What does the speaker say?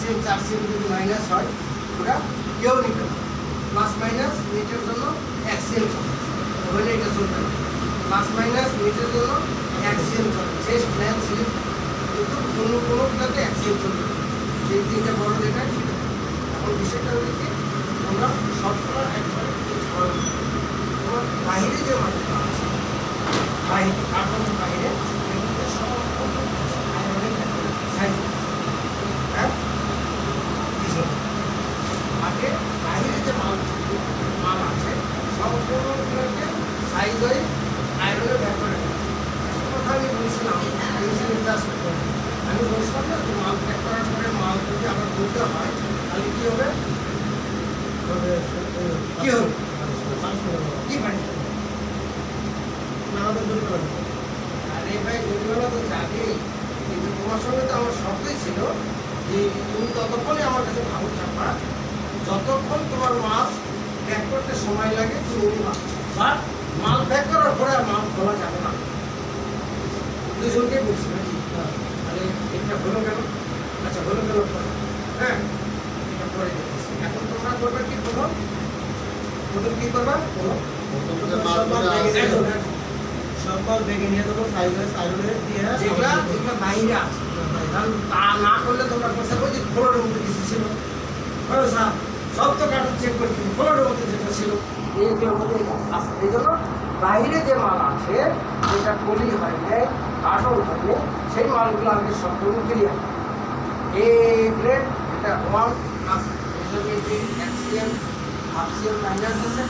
CM 4 CM যদি minus হয় ওটা কেউ নিবে না। প্লাস মাইনাস মিনিটের জন্য 1 সিএম চলে, তাহলে এটা চলবে না। প্লাস মাইনাস মিনিটের জন্য 1 সিএম চলে, শেষ প্ল্যান স্লিপ, কিন্তু কোনোটাতে 1 সিএম চলবে না। যে তিনটা বড় যেটা সেটা। এখন বিষয়টা হলো কি তোমরা সবসময় একবারে তোমার বাইরে যে মানটা আছে, বাইরে কার্বনের বাইরে এগুলো সম্পূর্ণ আয়রনের সাইজ, হ্যাঁ আগে বাইরে যে মাল আছে সম্পূর্ণগুলোকে সাইজ ওই আয়রনের ব্যাপারে কথা আমি বলছিলাম। আমি বলছিলাম না যে মাল প্যাক করার পরে মাল যদি আবার বলতে হয় তাহলে কী হবে, কী হবে, কী পানি? আরে ভাই জরিমানা তো যাবেই, কিন্তু তোমার সঙ্গে তো আমার শর্তই ছিল যে তুমি ততক্ষণই আমার কাছে ভালো থাকবা যতক্ষণ তোমার মাল প্যাক করতে সময় লাগে তুমি নিবা, বা মাল প্যাক করার পরে আর মাল খোলা যাবে না। দুজনকে বলছি নাকি? তাহলে এটা হলো কেন? আচ্ছা হলো কেন পরে, হ্যাঁ এটা পরে দেখতেছি। এখন তোমরা করবে কি, প্রথম কী করবা? সকল বেগে নিয়ে দেবো সাইডে দিয়ে যেগুলা যেগুলা বাইরে আছে, কারণ তা না করলে তোমরা কথা বলছি ফ্লোরের মধ্যে কিছু ছিল, স্যার সব তো কার্টুন চেক করছি ফ্লোরের মধ্যে যেটা ছিল এই জন্য বাইরে যে মাল আছে যেটা কলি হয় নাই কার্টন হয় নাই সেই মালগুলো আগে সম্পূর্ণ ক্লিয়ার। এই গ্রেড এটা 1 plus measurement 1 CM half CM minus আছে।